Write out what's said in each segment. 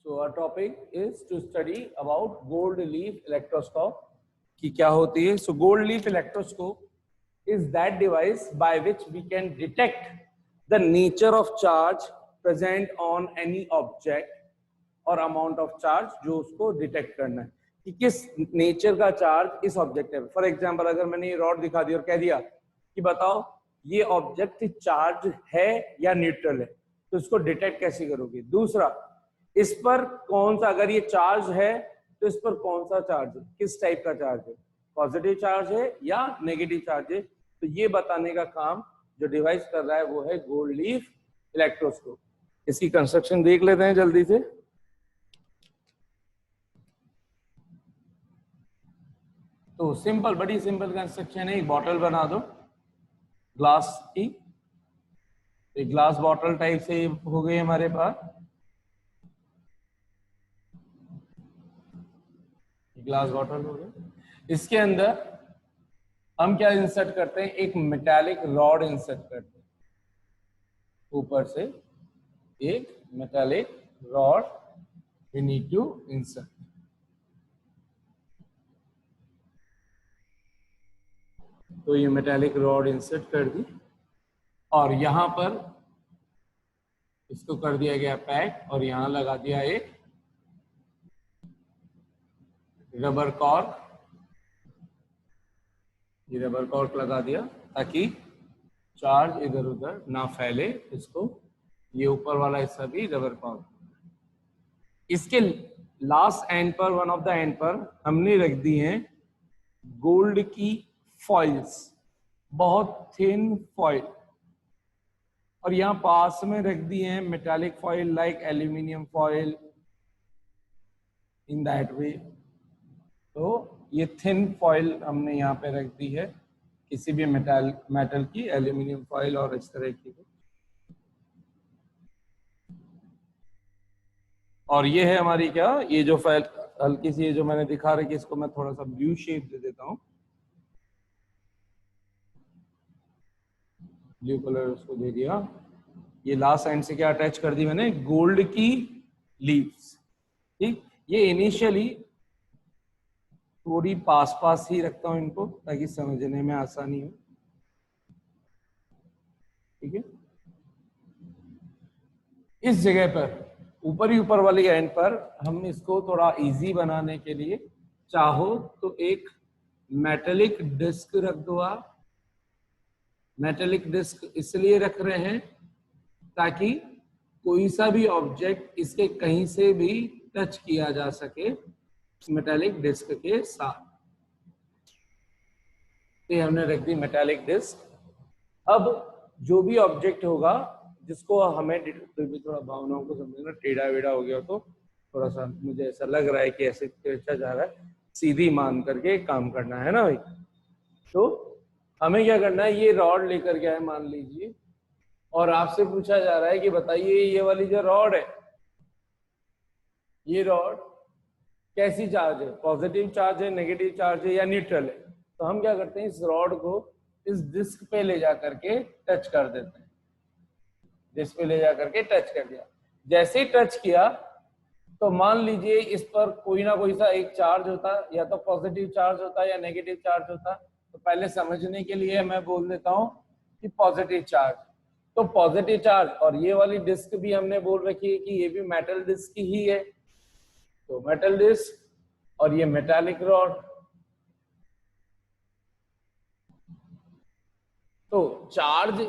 So our topic is to study about gold leaf electroscope कि क्या होती है. So gold leaf electroscope is that device by which we can detect the nature of charge present on any object और amount of charge जो उसको detect करना है कि किस nature का charge इस object है. For example अगर मैंने ये rod दिखा दी और कह दिया कि बताओ ये object charge है या neutral है, तो इसको डिटेक्ट कैसे करोगे. दूसरा, इस पर कौन सा, अगर ये चार्ज है तो इस पर कौन सा चार्ज है, किस टाइप का चार्ज है, पॉजिटिव चार्ज है या नेगेटिव चार्ज है, तो ये बताने का काम जो डिवाइस कर रहा है वो है गोल्ड लीफ इलेक्ट्रोस्कोप. इसकी कंस्ट्रक्शन देख लेते हैं जल्दी से. तो सिंपल, बड़ी सिंपल कंस्ट्रक्शन है. एक बॉटल बना दो ग्लास की, एक ग्लास बॉटल टाइप से हो गई हमारे पास. ग्लास बॉटल हो गई. इसके अंदर हम क्या इंसर्ट करते हैं, एक मेटालिक रॉड इंसर्ट करते हैं. ऊपर से एक metallic rod we need to insert. तो ये मेटालिक रॉड इंसर्ट कर दी और यहां पर इसको कर दिया गया पैक और यहां लगा दिया एक रबर कॉर्क. ये रबर कॉर्क लगा दिया ताकि चार्ज इधर उधर ना फैले. इसको ये ऊपर वाला हिस्सा भी रबर कॉर्क. इसके लास्ट एंड पर, वन ऑफ द एंड पर हमने रख दी हैं गोल्ड की फॉइल्स, बहुत थिन फॉइल. और यहां पास में रख दी हैं metallic foil like aluminium foil in that way. तो ये थिन फॉइल हमने यहाँ पे रख दी है, किसी भी मेटल की, एल्यूमिनियम फॉइल और इस तरह की. और ये है हमारी क्या, ये जो फाइल हल्की सी, जो मैंने दिखा रही, इसको मैं थोड़ा सा ब्लू शेप दे देता हूँ, ब्लू कलर उसको दे दिया. ये लास्ट एंड से क्या अटैच कर दी मैंने, गोल्ड की लीव्स. ठीक, ये इनिशियली थोड़ी पास पास ही रखता हूं इनको ताकि समझने में आसानी हो. ठीक है, इस जगह पर ऊपर ही ऊपर वाली एंड पर हम इसको थोड़ा इजी बनाने के लिए चाहो तो एक मेटालिक डिस्क रख दो आप. मेटालिक डिस्क इसलिए रख रहे हैं ताकि कोई सा भी ऑब्जेक्ट इसके कहीं से भी टच किया जा सके मेटालिक डिस्क के साथ. ये हमने रख दी मेटालिक डिस्क. अब जो भी ऑब्जेक्ट होगा जिसको हमें, तो भी थोड़ा भावनाओं को समझना, टेढ़ा वेढ़ा हो गया तो थोड़ा सा मुझे ऐसा लग रहा है कि ऐसे अच्छा जा रहा है, सीधी मान करके काम करना है ना भाई. तो हमें क्या करना है, ये रॉड लेकर के आए मान लीजिए, और आपसे पूछा जा रहा है कि बताइए ये वाली जो रॉड है, ये रॉड कैसी चार्ज है, पॉजिटिव चार्ज है, नेगेटिव चार्ज है या न्यूट्रल है. तो हम क्या करते हैं, इस रॉड को इस डिस्क पे ले जा करके टच कर देते हैं. डिस्क पे ले जा करके टच कर दिया. जैसे ही टच किया तो मान लीजिए इस पर कोई ना कोई सा एक चार्ज होता, या तो पॉजिटिव चार्ज होता या नेगेटिव चार्ज होता. तो पहले समझने के लिए मैं बोल देता हूं कि पॉजिटिव चार्ज. तो पॉजिटिव चार्ज, और ये वाली डिस्क भी हमने बोल रखी है कि ये भी मेटल डिस्क ही है, तो मेटल डिस्क और ये मेटालिक रॉड. तो चार्ज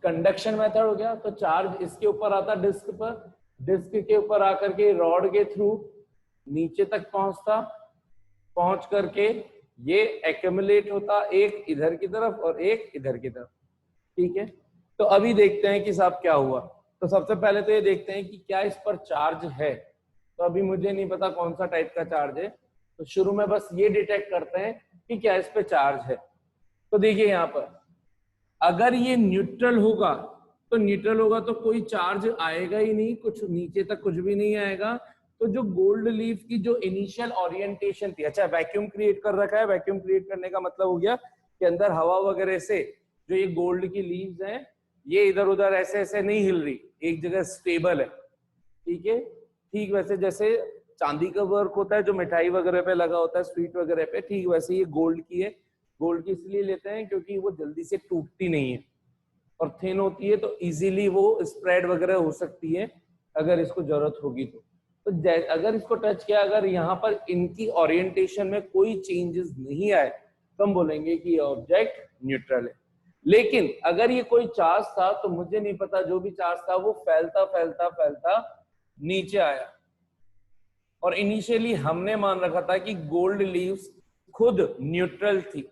कंडक्शन मेथड हो गया. तो चार्ज इसके ऊपर आता डिस्क पर, डिस्क के ऊपर आकर के रॉड के थ्रू नीचे तक पहुंचता, पहुंच करके ये एक्यूमुलेट होता, एक इधर की तरफ और एक इधर की तरफ. ठीक है, तो अभी देखते हैं कि साहब क्या हुआ. तो सबसे पहले तो ये देखते हैं कि क्या इस पर चार्ज है. तो अभी मुझे नहीं पता कौन सा टाइप का चार्ज है, तो शुरू में बस ये डिटेक्ट करते हैं कि क्या इस पे चार्ज है. तो देखिए यहाँ पर अगर ये न्यूट्रल होगा, तो न्यूट्रल होगा तो कोई चार्ज आएगा ही नहीं, कुछ नीचे तक कुछ भी नहीं आएगा. तो जो गोल्ड लीफ की जो इनिशियल ओरिएंटेशन थी, अच्छा वैक्यूम क्रिएट कर रखा है. वैक्यूम क्रिएट करने का मतलब हो गया कि अंदर हवा वगैरह से जो ये गोल्ड की लीव्स हैं, ये इधर उधर ऐसे ऐसे नहीं हिल रही, एक जगह स्टेबल है. ठीक है, ठीक वैसे जैसे चांदी का वर्क होता है जो मिठाई वगैरह पे लगा होता है, स्वीट वगैरह पे, ठीक वैसे ये गोल्ड की है। गोल्ड की इसलिए लेते हैं क्योंकि वो जल्दी से टूटती नहीं है और थिन होती है, तो इजीली वो स्प्रेड वगैरह हो सकती है अगर इसको जरूरत होगी तो अगर इसको टच किया, अगर यहाँ पर इनकी ओरिएंटेशन में कोई चेंजेस नहीं आए तो हम बोलेंगे कि ये ऑब्जेक्ट न्यूट्रल है। लेकिन अगर ये कोई चार्ज था तो मुझे नहीं पता, जो भी चार्ज था वो फैलता फैलता फैलता नीचे आया, और इनिशियली हमने मान रखा था कि गोल्ड लीव्स खुद न्यूट्रल थी।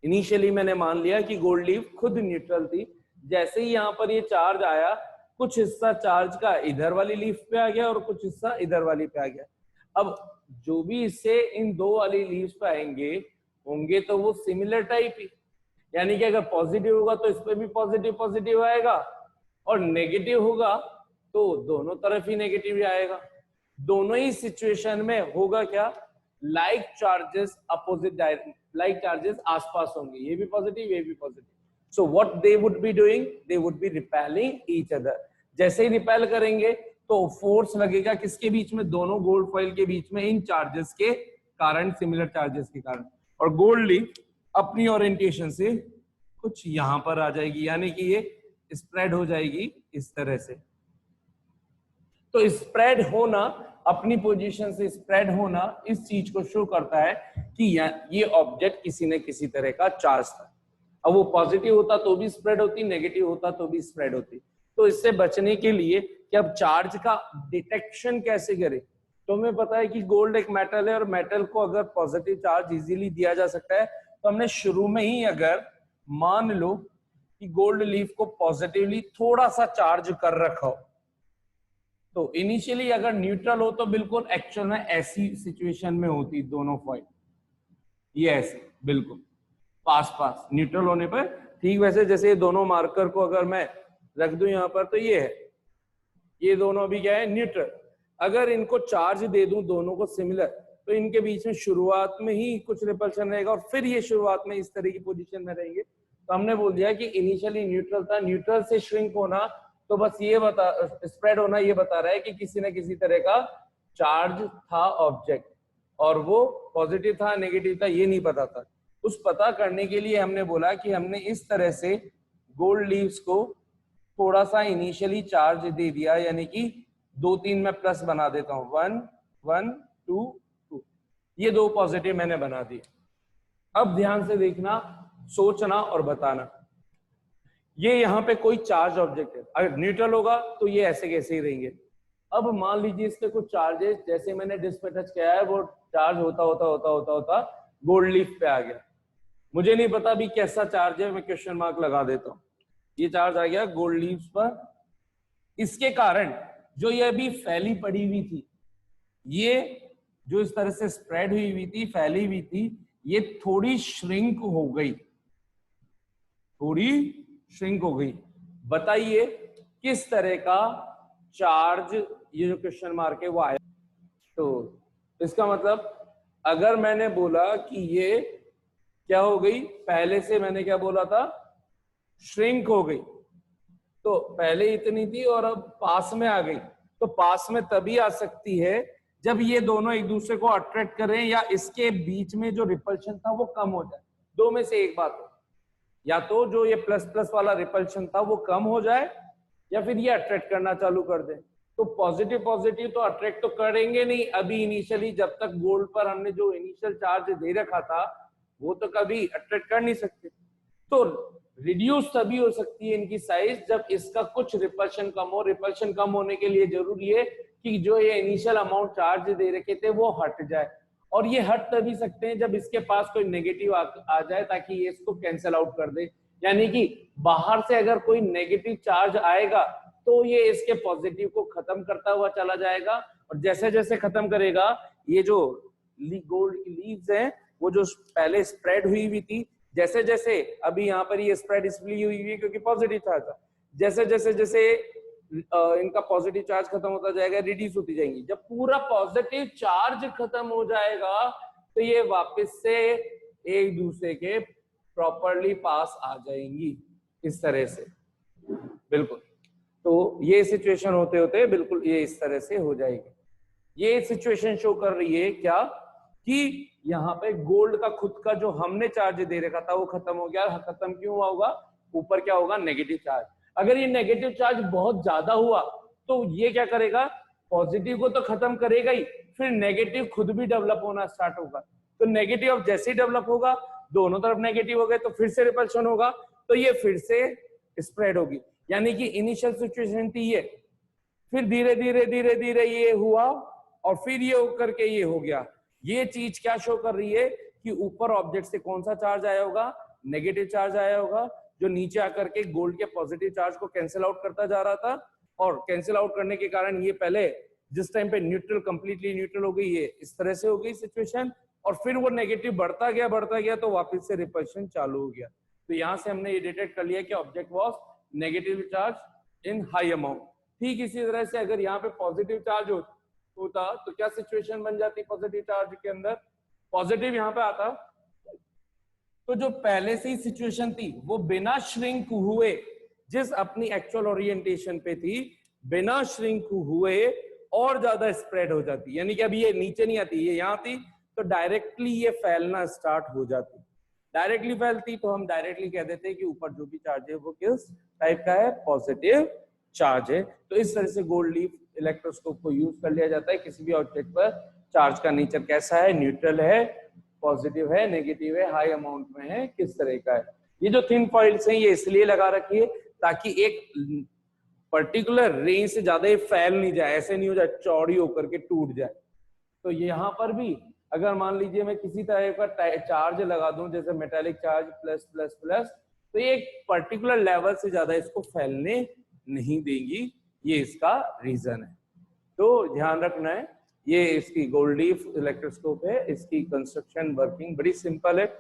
इनिशियली मैंने मान लिया कि गोल्ड लीफ खुद न्यूट्रल थी। जैसे ही यहाँ पर ये चार्ज आया, कुछ हिस्सा चार्ज का इधर वाली लीफ पे आ गया और कुछ हिस्सा इधर वाली पे आ गया। अब जो भी इससे इन दो वाली लीव्स पे आएंगे होंगे तो वो सिमिलर टाइप ही, यानी कि अगर पॉजिटिव होगा तो इस पे भी पॉजिटिव पॉजिटिव आएगा, और नेगेटिव होगा तो दोनों तरफ ही नेगेटिव आएगा। दोनों ही सिचुएशन में होगा क्या, like charges opposite direction, like charges आसपास होंगे, ये भी पॉजिटिव ये भी positive. So what they would be doing, they would be repelling each other. जैसे ही रिपेल करेंगे तो फोर्स लगेगा किसके बीच में, दोनों गोल्ड फॉइल के बीच में, इन चार्जेस के कारण, सिमिलर चार्जेस के कारण। और गोल्ड लीफ अपनी ओरिएंटेशन से कुछ यहां पर आ जाएगी, यानी कि ये स्प्रेड हो जाएगी इस तरह से। तो स्प्रेड होना, अपनी पोजीशन से स्प्रेड होना, इस चीज को शो करता है कि ये ऑब्जेक्ट किसी न किसी तरह का चार्ज था। अब वो पॉजिटिव होता तो भी स्प्रेड होती, नेगेटिव होता तो भी स्प्रेड होती। तो इससे बचने के लिए कि अब चार्ज का डिटेक्शन कैसे करें, तो हमें पता है कि गोल्ड एक मेटल है और मेटल को अगर पॉजिटिव चार्ज इजीली दिया जा सकता है, तो हमने शुरू में ही अगर मान लो कि गोल्ड लीफ को पॉजिटिवली थोड़ा सा चार्ज कर रखा हो, तो इनिशियली अगर न्यूट्रल हो तो बिल्कुल एक्चुअल में ऐसी सिचुएशन में होती दोनों पॉइंट, ये ऐसे बिल्कुल पास पास न्यूट्रल होने पर। ठीक वैसे जैसे ये दोनों मार्कर को अगर मैं रख दूं यहाँ पर, तो ये है, ये दोनों भी क्या है, न्यूट्रल। अगर इनको चार्ज दे दूं दोनों को सिमिलर, तो इनके बीच में शुरुआत में ही कुछ रिपल्शन रहेगा और फिर ये शुरुआत में इस तरह की पोजीशन में रहेंगे। तो हमने बोल दिया कि इनिशियली न्यूट्रल था, न्यूट्रल से श्रिंक होना तो बस ये बता, स्प्रेड होना ये बता रहा है कि किसी न किसी तरह का चार्ज था ऑब्जेक्ट, और वो पॉजिटिव था नेगेटिव था ये नहीं पता था। उस पता करने के लिए हमने बोला कि हमने इस तरह से गोल्ड लीव्स को थोड़ा सा इनिशियली चार्ज दे दिया, यानी कि 2-3 में प्लस बना देता हूं, 1 1 2 2, ये दो पॉजिटिव मैंने बना दिए। अब ध्यान से देखना, सोचना और बताना। ये यहाँ पे कोई चार्ज ऑब्जेक्ट है, अगर न्यूट्रल होगा तो ये ऐसे कैसे ही रहेंगे। अब मान लीजिए इसके कुछ चार्जेस, जैसे मैंने डिस्क पे टच किया है, वो चार्ज होता होता होता होता होता गोल्ड लीफ पे आ गया। मुझे नहीं पता भी कैसा चार्ज है, मैं क्वेश्चन मार्क लगा देता हूँ। ये चार्ज आ गया गोल्ड लीव्स पर, इसके कारण जो ये अभी फैली पड़ी हुई थी, ये जो इस तरह से स्प्रेड हुई थी, फैली हुई थी, ये थोड़ी श्रिंक हो गई, थोड़ी श्रिंक हो गई। बताइए किस तरह का चार्ज, ये जो क्वेश्चन मार्क है वो आया। तो इसका मतलब अगर मैंने बोला कि ये क्या हो गई, पहले से मैंने क्या बोला था, श्रिंक हो गई, तो पहले इतनी थी और अब पास में आ गई। तो पास में तभी आ सकती है जब ये दोनों एक दूसरे को अट्रैक्ट करें या इसके बीच में जो रिपल्शन था वो कम हो जाए। दो में से एक बात हो, या तो जो ये प्लस प्लस वाला रिपल्शन था वो कम हो जाए, या फिर ये अट्रैक्ट करना चालू कर दे। तो पॉजिटिव पॉजिटिव तो अट्रैक्ट तो करेंगे नहीं अभी इनिशियली, जब तक गोल्ड पर हमने जो इनिशियल चार्ज दे रखा था वो तो कभी अट्रैक्ट कर नहीं सकते। तो रिड्यूस तभी हो सकती है इनकी साइज जब इसका कुछ रिपल्शन कम हो। रिपल्शन कम होने के लिए जरूरी है कि जो ये इनिशियल अमाउंट चार्ज दे रखे थे वो हट जाए, और ये हट तभी सकते हैं जब इसके पास कोई नेगेटिव आ जाए, ताकि ये इसको कैंसिल आउट कर दे। यानी कि बाहर से अगर कोई नेगेटिव चार्ज आएगा तो ये इसके पॉजिटिव को खत्म करता हुआ चला जाएगा, और जैसे जैसे खत्म करेगा, ये जो गोल्ड की लीव्स हैं वो जो पहले स्प्रेड हुई थी, जैसे जैसे अभी यहाँ पर ये स्प्रेड इसलिए हुई है क्योंकि पॉजिटिव चार्ज था, जैसे जैसे जैसे इनका पॉजिटिव चार्ज खत्म होता जाएगा, रिड्यूस होती जाएंगी। जब पूरा पॉजिटिव चार्ज खत्म हो जाएगा तो ये वापस से एक दूसरे के प्रॉपरली पास आ जाएंगी इस तरह से, बिल्कुल। तो ये सिचुएशन होते होते बिल्कुल ये इस तरह से हो जाएगी। ये सिचुएशन शो कर रही है क्या कि यहाँ पे गोल्ड का खुद का जो हमने चार्ज दे रखा था वो खत्म हो गया। खत्म क्यों हुआ होगा? ऊपर क्या होगा? Negative charge. अगर ये नेगेटिव चार्ज बहुत ज्यादा हुआ तो ये क्या करेगा? पॉजिटिव को तो खत्म करेगा ही, फिर नेगेटिव खुद भी डेवलप होना स्टार्ट होगा। तो नेगेटिव अब जैसे ही डेवलप होगा, दोनों तरफ नेगेटिव हो गए तो फिर से रिपल्शन होगा, तो ये फिर से स्प्रेड होगी। यानी कि इनिशियल सिचुएशन थी ये, फिर धीरे धीरे धीरे धीरे ये हुआ और फिर ये होकर के ये हो गया। ये चीज क्या शो कर रही है कि ऊपर ऑब्जेक्ट से कौन सा चार्ज आया होगा? नेगेटिव चार्ज आया होगा, जो नीचे आकर के गोल्ड के पॉजिटिव चार्ज को कैंसिल आउट करता जा रहा था। और कैंसिल आउट करने के कारण ये पहले जिस टाइम पे न्यूट्रल, कंप्लीटली न्यूट्रल हो गई, ये इस तरह से हो गई सिचुएशन, और फिर वो नेगेटिव बढ़ता गया तो वापस से रिपल्शन चालू हो गया। तो यहां से हमने ये डिटेक्ट कर लिया कि object was negative charge in high amount. ठीक इसी तरह से अगर यहाँ पे पॉजिटिव चार्ज होता तो क्या सिचुएशन बन जाती? पॉजिटिव चार्ज के अंदर पॉजिटिव यहाँ पे आता तो जो पहले से ही सिचुएशन थी वो बिना श्रिंक हुए, जिस अपनी एक्चुअल ओरिएंटेशन पे थी, बिना श्रिंक हुए और ज्यादा स्प्रेड हो जाती। यानी कि अभी ये नीचे नहीं आती, ये यहाँ थी तो डायरेक्टली ये फैलना स्टार्ट हो जाती। डायरेक्टली फैलती तो हम डायरेक्टली कह देते हैं कि ऊपर जो भी चार्ज है वो किस टाइप का है? पॉजिटिव चार्ज है। तो इस तरह से गोल्ड लीफ इलेक्ट्रोस्कोप को यूज कर लिया जाता है किसी भी ऑब्जेक्ट पर चार्ज का नेचर कैसा है, न्यूट्रल है, पॉजिटिव है, नेगेटिव है, हाई अमाउंट में है, किस तरह का है। ये जो थिन फॉइल्स हैं ये इसलिए लगा रखी है ताकि एक पर्टिकुलर रेंज से ज्यादा ये फैल नहीं जाए, ऐसे नहीं हो जाए चौड़ी होकर के टूट जाए। तो यहाँ पर भी अगर मान लीजिए मैं किसी तरह का चार्ज लगा दूं, जैसे metallic charge plus plus plus, तो ये एक पर्टिकुलर लेवल से ज्यादा इसको फैलने नहीं देंगी। ये इसका रीजन है, तो ध्यान रखना है। ये इसकी गोल्ड लीफ इलेक्ट्रोस्कोप है। इसकी कंस्ट्रक्शन वर्किंग बड़ी सिंपल है।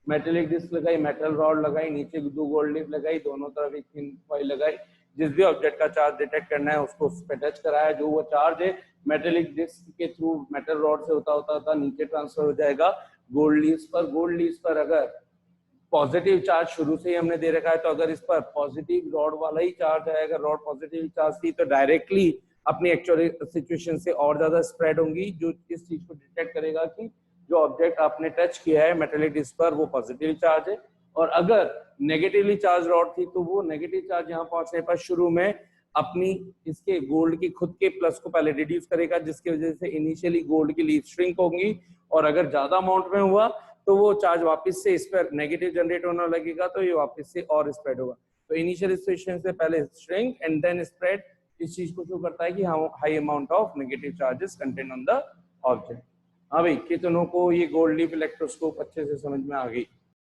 मेटेलिक डिस्क लगाई, मेटल रॉड लगाई, नीचे 2 गोल्ड लीफ लगाई, दोनों तरफ एक थिन फॉइल लगाई, जिस भी ऑब्जेक्ट का चार्ज डिटेक्ट करना है उसको उस पे टच कराया, जो वो चार्ज है मेटेलिक डिस्क के थ्रू मेटल रॉड से होता नीचे ट्रांसफर हो जाएगा गोल्ड लीव्स पर। गोल्ड लीव्स पर अगर पॉजिटिव चार्ज शुरू से ही हमने दे रखा है तो अगर इस पर पॉजिटिव रॉड वाला ही चार्ज है, अगर रॉड पॉजिटिव चार्ज थी तो डायरेक्टली अपनी एक्चुअल सिचुएशन से और ज्यादा स्प्रेड होंगी, जो इस चीज को डिटेक्ट करेगा कि जो ऑब्जेक्ट आपने टच किया है मेटेलिक डिस्क पर वो पॉजिटिव चार्ज है। और अगर नेगेटिवली चार्ज रॉड थी तो वो नेगेटिव चार्ज यहाँ पहुंचने पर शुरू में अपनी इसके गोल्ड की खुद के प्लस को पहले रिड्यूस करेगा, जिसकी वजह से इनिशियली गोल्ड की लीफ श्रिंक होगी, और अगर ज्यादा अमाउंट में हुआ तो वो चार्ज वापस से इस पर नेगेटिव जनरेट होने लगेगा, तो ये वापस से और स्प्रेड होगा। तो इनिशियल सिचुएशन से पहले श्रिंक एंड देन स्प्रेड, इस चीज को शो करता है कि high amount of negative charges contain on the object. हाँ भाई, कितनों को ये गोल्ड लीफ इलेक्ट्रोस्कोप अच्छे से समझ में आ गई?